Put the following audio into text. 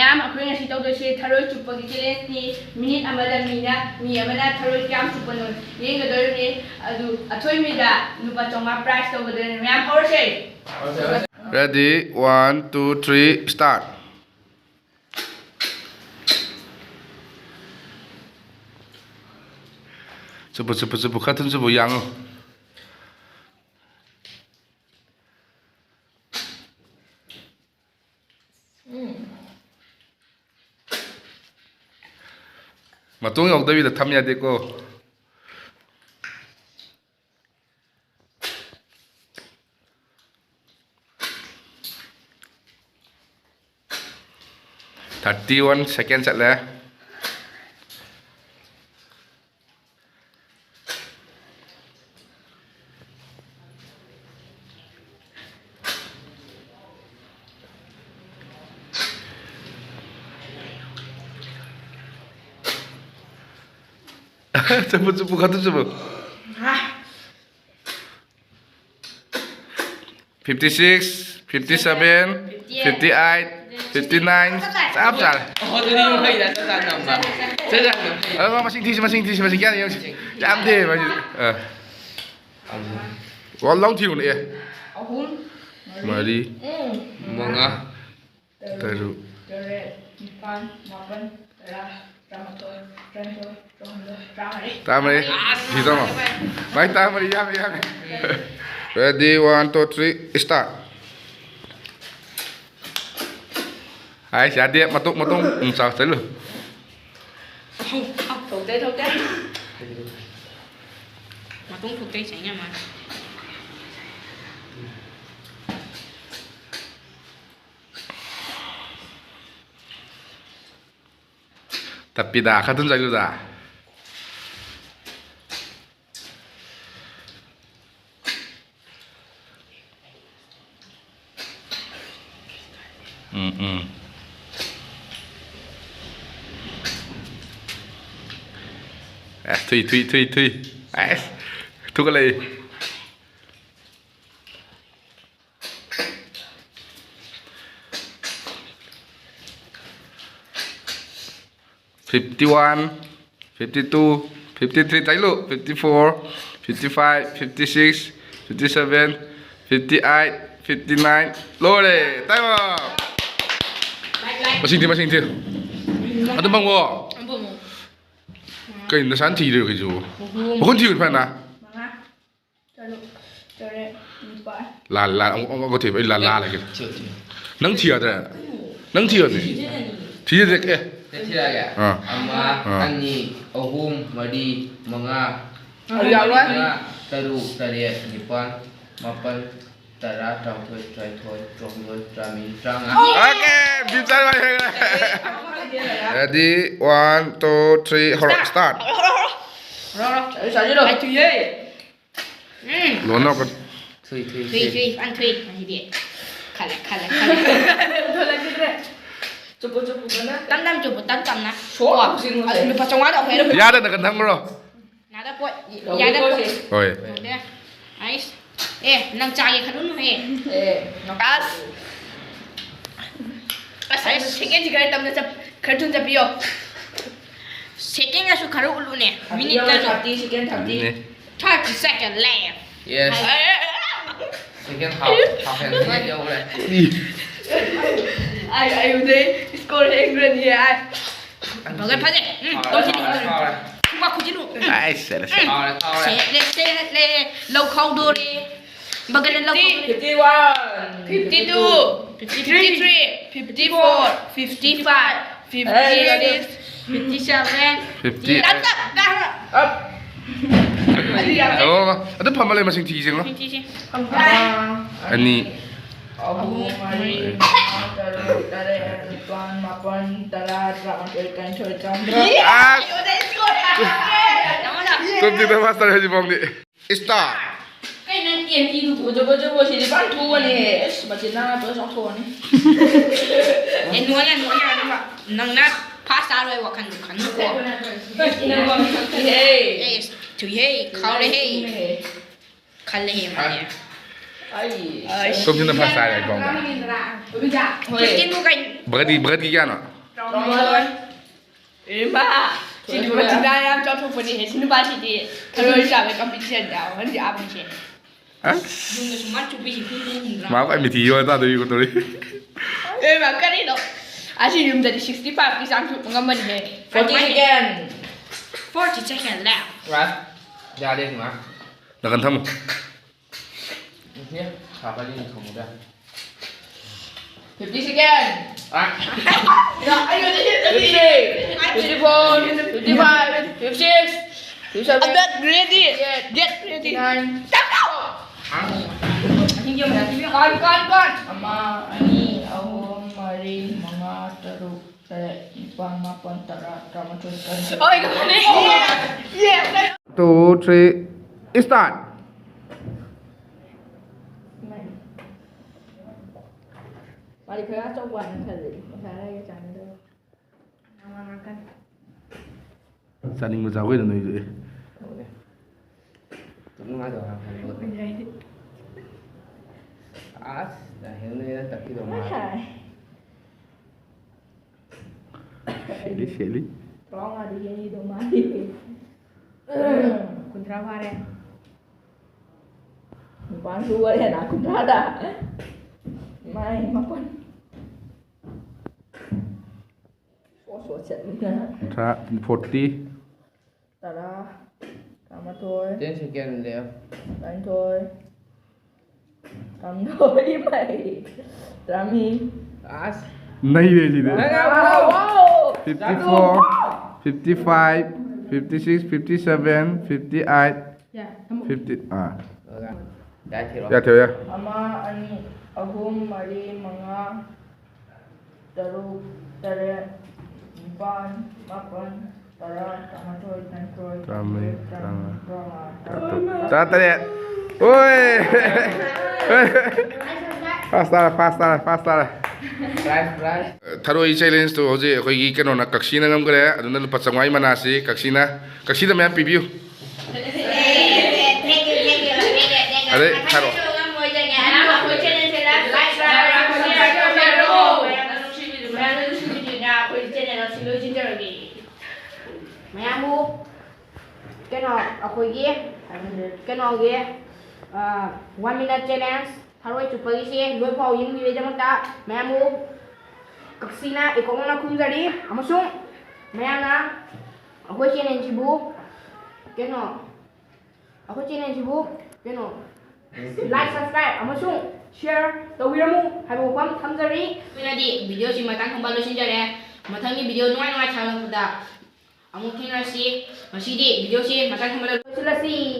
ꯃꯌꯥꯝ ꯑꯩꯈꯣꯏ ꯉꯁꯤ ꯇꯧꯗꯣꯏꯁꯦ ꯊꯔꯣꯏ ꯆꯨꯞꯄꯒꯤ ꯆꯦꯂꯦꯟꯖꯅꯤ ꯃꯤꯅꯤꯠ ꯑꯃꯗ ꯃꯤ ꯑꯃꯅ ꯊꯔꯣꯏ ꯀꯌꯥꯝ ꯆꯨꯞꯄꯅꯣ ꯌꯦꯡꯒꯗꯣꯔꯤꯕꯅꯤ ꯑꯗꯨ ꯑꯊꯣꯏꯕꯤꯗ ꯂꯨꯄꯥ 500 ꯄ꯭ꯔꯥꯏꯖ ꯇꯧꯒꯗꯣꯏꯅꯤ ꯃꯌꯥꯝ ꯍꯧꯔꯁꯦ Ready 1 2 3 start cepet katun sebu yang Matung yaudabi tham yadeko Thirty-one seconds le cepet katun sebu 56 57 58 59 Sáp trả tôi đi không thấy là sao nằm mà thế ra masing kia này chạm thế mà có long thiểu này mà đi mong á từ ta mày gì sao mà mày ta mày đi ready 1 2 3 start ai xả điện mà tung sao tới luôn thuộc tế mà tung thuộc tế tránh nha mà tapi dah katun saya sudah Thui thu cái này 51 52 53 tay lụ 54 55 56 57 58 59 lô đây tay vào mà xin thiệt anh tấm bằng vô cái nó sáng thì được cái chú mà con thiệt phải nè là ông có thể phải là lại cái nắng thiệt rồi nắng thiệt này thiệt đấy cái thế là kìa amma ani ahum madi manga taru tariat nipan mapan tara tramthoi traithoi tromloi trami tranga okay bisa rồi ready 1 2 3 start rồi anh Thùy ơi luôn nó còn Thùy ăn Thùy gì đi khá là thôi là cái này chụp cái đó tan chụp tan nè số xin luôn mình phải trong quá đâu phải đâu giá đây là cần thăng rồi nào đó quậy giá đó quậy rồi ấy ê năng trai khá đúng không nó cá saya second juga tam na cartoon sa piyo second nga su kharo lu nè minute minute ka 30 second 30 30 second left yes second half and video này ai udah score England ya ai rồi cái phải đi tôi chỉ đi qua khu chỉ luôn ai sẽ là sẽ lâu khâu đưa đi bằng cái lâu 51 52 53 54 55 56 57 50 đánh đó up ada pamale masing tigil no ani Tôi tidak master haji bang ni. Start. cái nên tiền đi đủ cho thì bán thua này mà chỉ là bữa xong thua này em nuôi đúng không năng nát pasta rồi hoặc khăn của hey chửi hey khâu đấy hey khăn đấy mà nhỉ Tôi tidak master haji bang. bây giờ cái cái cái Berarti kan? Tromol. Ima. Sini buat tidak yang contoh pun ni. Sini pasti di terus sampai competition dah. Nanti apa sih? Hah? Dùng cái smart chụp hình hình Mau cái mì thì rồi ta tôi tôi. Makan ni dok. Asyik jum jadi 65 kisah tu pengaman ni. 40 second 40 second left. right ra đi mà Là cần thâm. nhé thả vào đi không một ra 50 second. à Dah, ayo jadi 54, 55, 56, 57. Get ready. Get ready. 9 Hình dung là cái Kon. ama ani ahum mari mga taruk teret ipang mapan tara tramatun Oh, ikut ni. Yeah. 2 3 start. Mari kita coba nanti. Masalah yang jangan tu. Nama makan. Saling berjauh itu nih. cũng nói rồi hàng là hiện nay tập cái đồ mà Shelly. Tolong ada yang hidup mati. Kuntra pare. Bukan dua ya, nak kuntra ada. Main makan. Số trận Tra 40. Tara. Kamu thôi. trên sự kiện liệu Đánh thôi. Cầm thôi mày. Rami. as Này đây gì đấy. Wow. 54, 55, 56, 57, 58, Ya, 50. Ah. đã thì rồi Ya theo ya. Ama ani ahum mari mga taruk teret empat mapan tara tamatoi tantroi Ramai, rama Satu ya. Oi. Faster. price Tharoi challenge to hoje koi gi keno na kaksina ngam kare aduna lupa changwai manasi kaksina me pibiu Are tharo Mayamu keno akogi keno ge 1 minute challenge tharoi chupagi se loi phau ying mi jama ta mayamu kaksina ikongna khumjari amasung mayana akoi challenge bu keno akoi challenge bu keno like subscribe amasung share tawiramu haibu kwam thamjari winadi video si matang khamba lo sinjare mathangni video nuai thalakda amuk thingrasi masidi video si matang khamba lo silasi